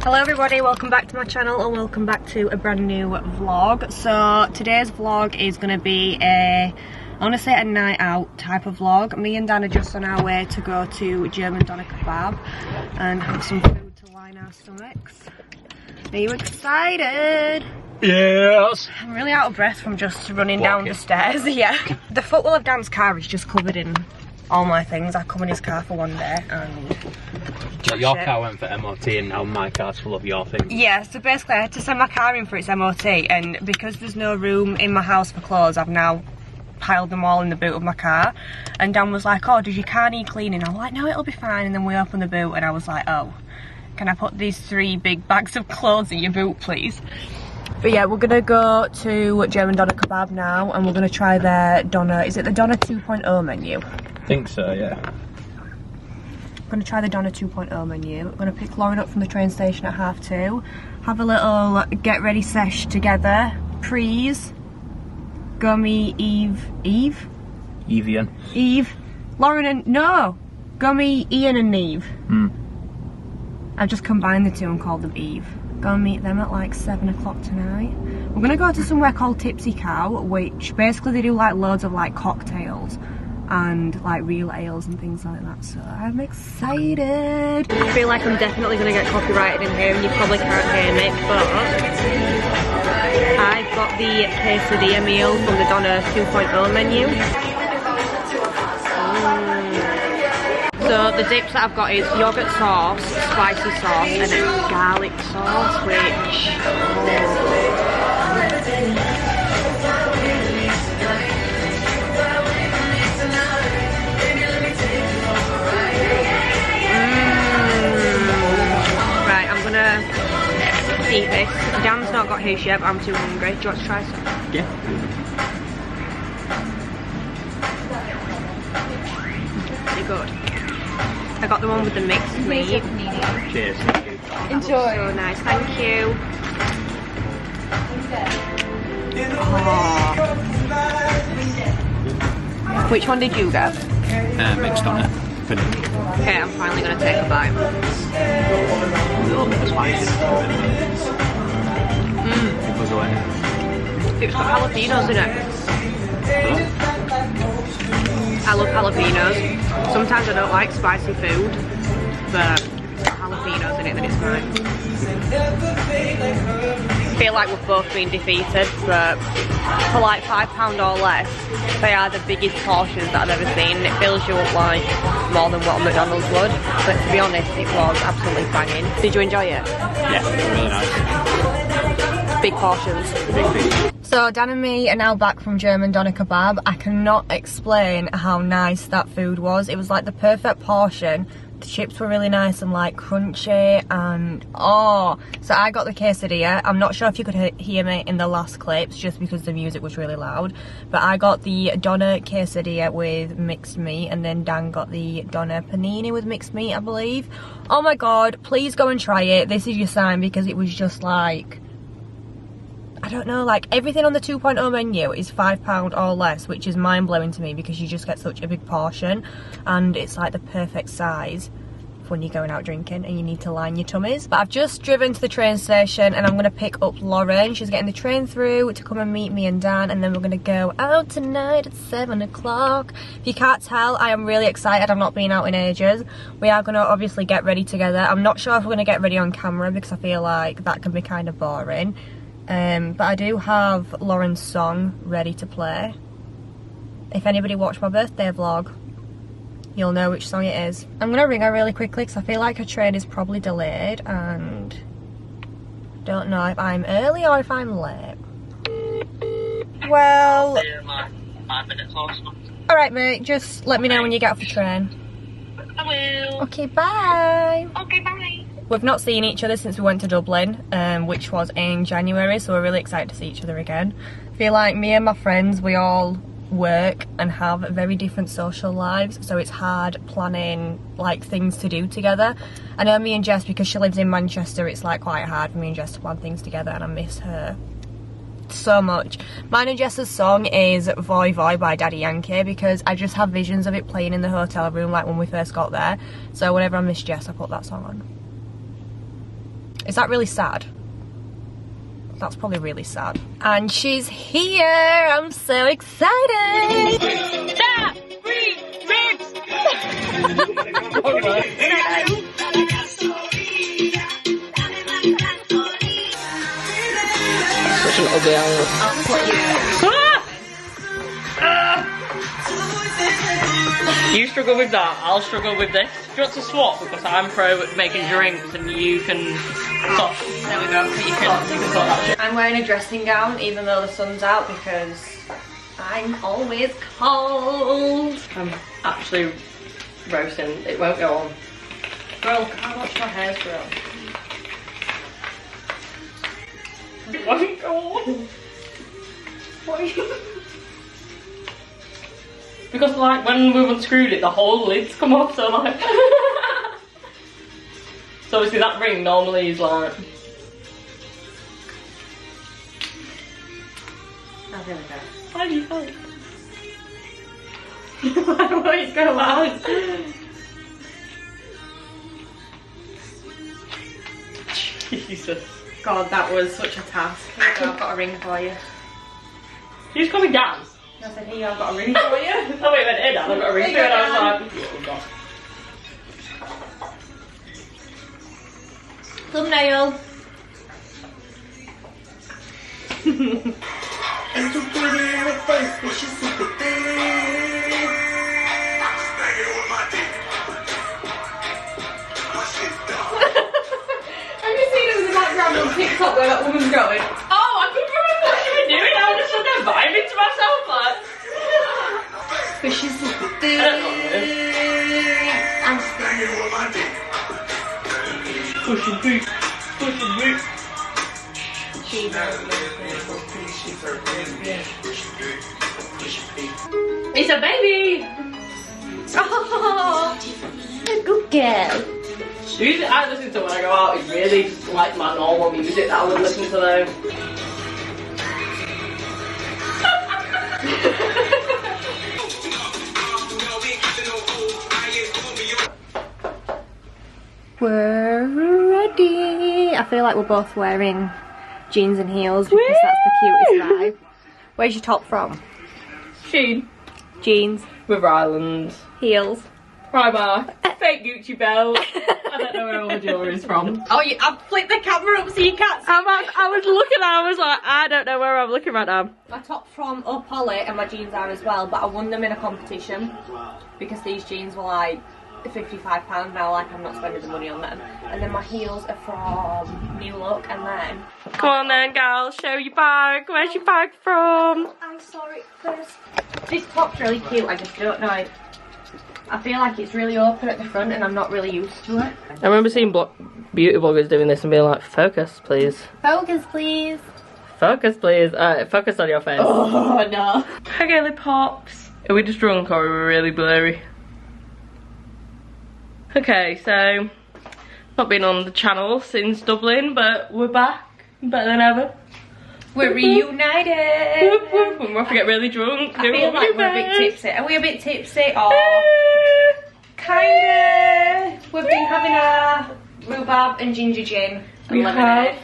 Hello everybody, welcome back to my channel and welcome back to a brand new vlog. So today's vlog is going to be I want to say a night out type of vlog. Me and Dan are just on our way to go to German doner kebab and have some food to line our stomachs. Are you excited? Yes! I'm really out of breath from just running down the stairs, yeah. The footwell of Dan's car is just covered in all my things. I come in his car for one day and... Your car went for MOT and now my car's full of your things. Yeah, so basically I had to send my car in for its MOT, and because there's no room in my house for clothes, I've now piled them all in the boot of my car. And Dan was like, oh, does your car need cleaning? I'm like, no, it'll be fine. And then we opened the boot and I was like, oh, can I put these 3 big bags of clothes in your boot, please? But yeah, we're gonna go to German doner kebab now and we're gonna try their doner. Is it the doner 2.0 menu? I think so, yeah. I'm going to try the doner 2.0 menu. I'm going to pick Rhiain up from the train station at 2:30. Have a little get ready sesh together. Prees. Gummy Eve. Evian. Eve. Rhiain and... No! Gummy Ian and Neve. I've just combined the two and called them Eve. Gonna meet them at like 7 o'clock tonight. We're going to go to somewhere called Tipsy Cow, which basically they do like loads of like cocktails and like real ales and things like that, so I'm excited. I feel like I'm definitely going to get copyrighted in here and you probably can't hear me, but I've got the quesadilla meal from the doner 2.0 menu. So the dips that I've got is yogurt sauce, spicy sauce and a garlic sauce, which... eat this. Dan's not got his yet, but I'm too hungry. Do you want to try some? Yeah. Pretty good. I got the one with the mixed meat. Cheers. Enjoy. So nice, thank you. Oh. Which one did you get? Mixed doner. Okay, I'm finally going to take a bite. A little bit of spicy. It's got jalapenos in it. I love jalapenos. Sometimes I don't like spicy food, but if it's got jalapenos in it, then it's fine. I feel like we've both been defeated, but for like £5 or less, they are the biggest portions that I've ever seen. It fills you up like more than what a McDonald's would, but to be honest, it was absolutely banging. Did you enjoy it? Yeah, really nice. Big portions. Big. So Dan and me are now back from German doner kebab. I cannot explain how nice that food was. It was like the perfect portion. The chips were really nice and like crunchy and oh. So I got the quesadilla. I'm not sure if you could hear me in the last clips just because the music was really loud. But I got the doner quesadilla with mixed meat and then Dan got the doner panini with mixed meat, I believe. Oh my god, please go and try it. This is your sign because it was just like... I don't know, like everything on the 2.0 menu is £5 or less, which is mind-blowing to me because you just get such a big portion and it's like the perfect size for when you're going out drinking and you need to line your tummies. But I've just driven to the train station and I'm going to pick up Rhiain. She's getting the train through to come and meet me and Dan, and then we're going to go out tonight at 7 o'clock. If you can't tell, I am really excited. I've not been out in ages. We are going to obviously get ready together. I'm not sure if we're going to get ready on camera because I feel like that can be kind of boring. But I do have Lauren's song ready to play. If anybody watched my birthday vlog, you'll know which song it is. I'm going to ring her really quickly because I feel like her train is probably delayed and don't know if I'm early or if I'm late. Well, 5 minutes or so. alright mate, just let me know when you get off the train. I will. Okay, bye. Okay, bye. We've not seen each other since we went to Dublin, which was in January, so we're really excited to see each other again. I feel like me and my friends, we all work and have very different social lives, so it's hard planning like things to do together. I know me and Jess, because she lives in Manchester, it's like quite hard for me and Jess to plan things together, and I miss her so much. Mine and Jess's song is Voy Voy by Daddy Yankee, because I just have visions of it playing in the hotel room like when we first got there, so whenever I miss Jess I put that song on. Is that really sad? That's probably really sad. And she's here! I'm so excited! Stop! Remix! Such an ugly angle. You struggle with that, I'll struggle with this. Do you want to swap? Because I'm pro at making drinks and you can stop. There we go, you can sort that shit. I'm wearing a dressing gown even though the sun's out because I'm always cold. I'm actually roasting, it won't go on. Girl, how much my hair's grown? It won't go on. What are you... Because like when we've unscrewed it, the whole lid's come off, so like... So obviously that ring normally is like... Oh, here we go. Why do you help? Why won't you go out? Jesus. God, that was such a task. I've got a ring for you. You just call me Dan. I said, here, I've got a ring for you. Oh wait, went in, I've got a ring for you, and I was like... Oh, God. Thumbnail. Have you seen it in the background on TikTok where that woman's going? Oh, I couldn't remember what you were doing, I was just sort of vibing to myself, like... Fishes with the I don't know. I'm standing with my dick. Pushing feet, pushing feet. It's a baby! Oh, a good girl. The music I listen to when I go out is really like my normal music that I would listen to though. We're ready. I feel like we're both wearing jeans and heels because that's the cutest vibe. Where's your top from? Shein. Jeans. With Islands. Heels. Primark. Fake Gucci belt. I don't know where all the jewellery's from. Oh, I flipped the camera up so you can't see. I was looking and I was like, I don't know where I'm looking right now. My top's from Up Holly and my jeans are as well, but I won them in a competition because these jeans were like £55 now, like I'm not spending the money on them. And then my heels are from New Look, and then... Come on then, gal, show your bag. Where's your bag from? I saw it first. This top's really cute, I just don't know. I feel like it's really open at the front and I'm not really used to it. I remember seeing beauty bloggers doing this and being like, focus please. Focus, please. Focus please. Focus on your face. Oh, no. Hi girly pops. Are we just drunk or are we really blurry? Okay, so not been on the channel since Dublin, but we're back, better than ever. We're reunited. Whoop, whoop. We're off to get really drunk. I feel like we're a bit tipsy. Are we a bit tipsy? Or kinda. We've been having our rhubarb and ginger gin and lemonade.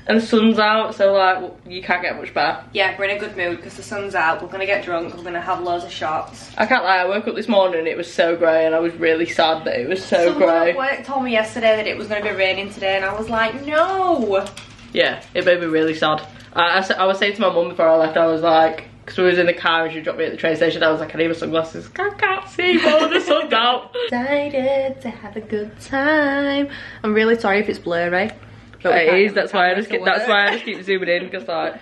And the sun's out, so like you can't get much better. Yeah, we're in a good mood because the sun's out. We're gonna get drunk. We're gonna have loads of shots. I can't lie. I woke up this morning and it was so grey, and I was really sad that it was so grey. Someone at work told me yesterday that it was gonna be raining today, and I was like, no. Yeah, it made me really sad. I was saying to my mum before I left, I was like, because we was in the car and she dropped me at the train station, I was like, I need my sunglasses. I can't see while the sun's out. Excited to have a good time. I'm really sorry if it's blurry. But it is. That's why I just keep zooming in because like.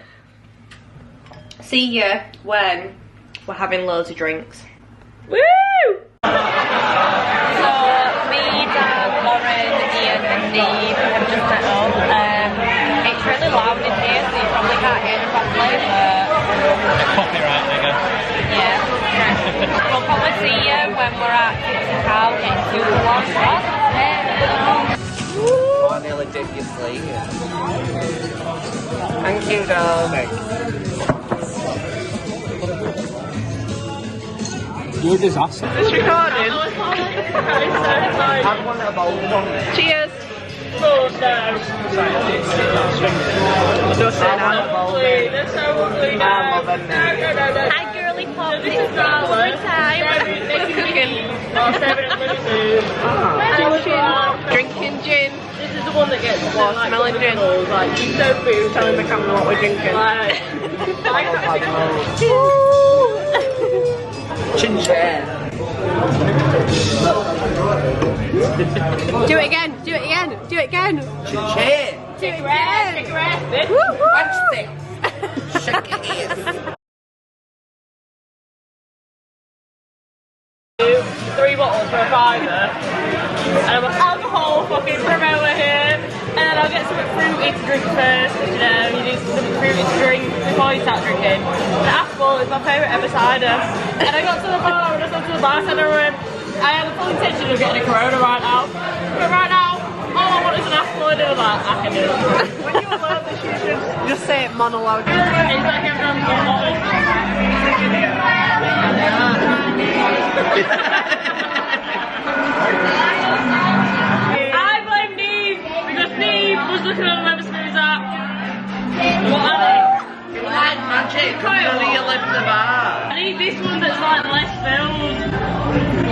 See ya when we're having loads of drinks. Woo! So me, Dad, Lauren, Ian, and Neve have just met up. It's really loud in here, so you probably can't hear them properly. Copyright, nigga. Yeah. We'll probably see you when we're at Hudson Cow getting super warm. I nearly did your sleeve. Thank you, dog. You're a disaster. It's recording. Have one of those on there. Cheers. vegetables now. Just saying, I love them. They're so ugly now. I love them now. Hi girly pop, this is story time. Drinking gin. This is the one that gets Watermelon gin. like she's so food. Telling the camera what we're drinking. Cinzia. Do it again, do it again, do it again. Cinzia. Do it again. What's this? Shake it ears. 3 bottles for a £5. And I'm an alcohol fucking promoter here. And then I'll get some fruity to drink first, because you know, you need some fruity to drink before you start drinking. The apple is my favourite ever cider. And I got to the bar and I said to the bartender, I have a full intention of getting a Corona right now. But right now, all I want is an apple, and they were like, I can do it. When you learn this, you should just say it monologue. It's like everyone's I blame Neve, because Neve was looking at the member spoons app. What are they? You like magic, because you live the bar. I need this one that's like less filled.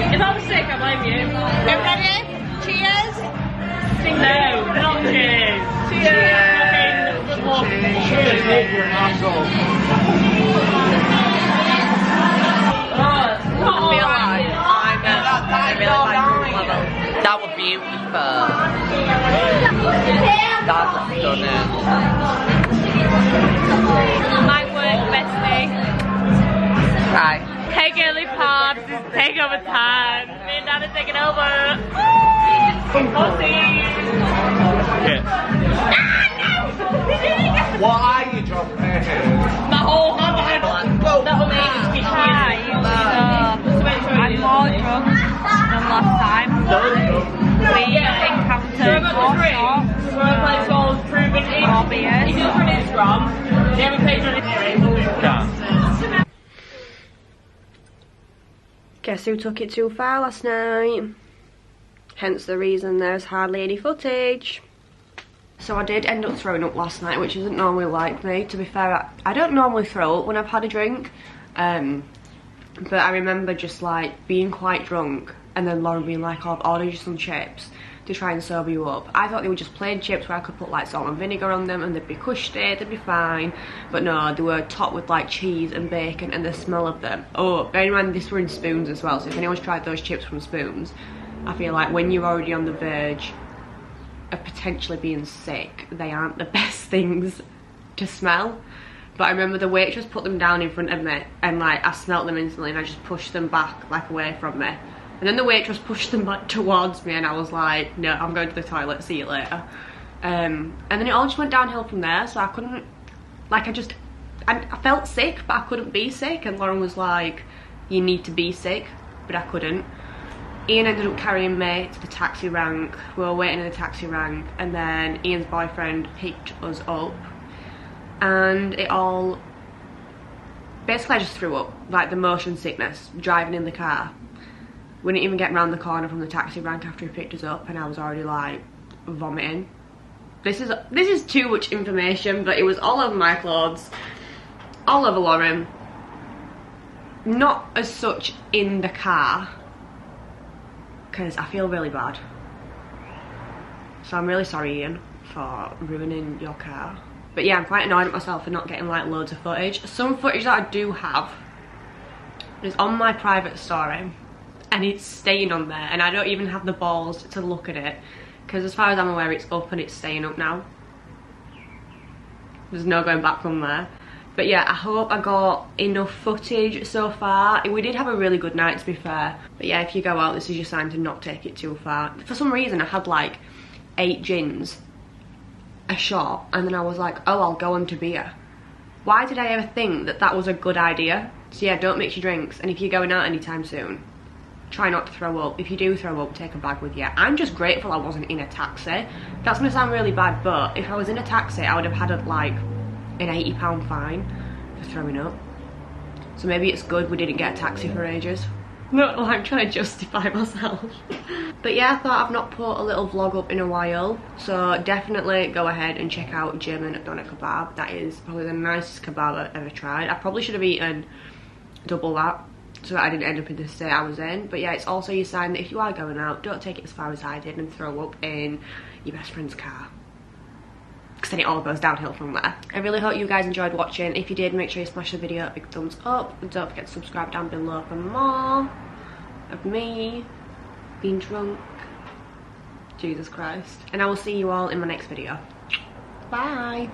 If I'm sick, I blame you. Get ready? Cheers. No, not cheers. Cheers. Cheers, you're an asshole. I feel like I'm at a really high group level. That was beautiful. That's stunning. My work bestie. Right. Hey girly pod, this is takeover time. Me and Dad are taking over. What are you dropping? My whole hand. That will make it be I'm more drunk than last time. We encountered 4 shots, We're on a place called Proven Ink. 4 beers. If you look for an Instagram, they have a page on Instagram. Guess who took it too far last night? Hence the reason there's hardly any footage. So I did end up throwing up last night, which isn't normally like me. To be fair, I don't normally throw up when I've had a drink. But I remember just like being quite drunk and then Lauren being like, oh, I've ordered you some chips to try and sober you up. I thought they were just plain chips where I could put like salt and vinegar on them and they'd be cushy, they'd be fine. But no, they were topped with like cheese and bacon, and the smell of them. Oh, bear in mind this were in spoons as well, so if anyone's tried those chips from spoons, I feel like when you're already on the verge of potentially being sick, they aren't the best things to smell. But I remember the waitress put them down in front of me and like I smelt them instantly and I just pushed them back like away from me. And then the waitress pushed them back towards me and I was like, no, I'm going to the toilet, see you later. And then it all just went downhill from there, so I couldn't, like I felt sick but I couldn't be sick, and Lauren was like, you need to be sick, but I couldn't. Ian ended up carrying me to the taxi rank. We were waiting in the taxi rank and then Ian's boyfriend picked us up. And it all, basically I just threw up, like the motion sickness, driving in the car. We didn't even get round the corner from the taxi rank after he picked us up and I was already like vomiting. This is too much information, but it was all over my clothes, all over Lauren. Not as such in the car, because I feel really bad. So I'm really sorry, Ian, for ruining your car. But yeah, I'm quite annoyed at myself for not getting like loads of footage. Some footage that I do have is on my private story and it's staying on there and I don't even have the balls to look at it because as far as I'm aware it's up and it's staying up now. There's no going back from there. But yeah, I hope I got enough footage so far. We did have a really good night, to be fair. But yeah, if you go out, this is your sign to not take it too far. For some reason I had like 8 gins, a shot, and then I was like, oh, I'll go on to beer. Why did I ever think that that was a good idea? So yeah, don't mix your drinks, and if you're going out anytime soon, try not to throw up. If you do throw up, take a bag with you. I'm just grateful I wasn't in a taxi. That's gonna sound really bad, but if I was in a taxi I would have had like an £80 fine for throwing up. So maybe it's good we didn't get a taxi for ages. Not like I'm trying to justify myself. But yeah, I thought I've not put a little vlog up in a while, so definitely go ahead and check out German doner kebab. That is probably the nicest kebab I've ever tried. I probably should have eaten double that so that I didn't end up in the state I was in. But yeah, it's also your sign that if you are going out, don't take it as far as I did and throw up in your best friend's car, because then it all goes downhill from there. I really hope you guys enjoyed watching. If you did, make sure you smash the video a big thumbs up, and don't forget to subscribe down below for more of me being drunk. Jesus Christ. And I will see you all in my next video. Bye.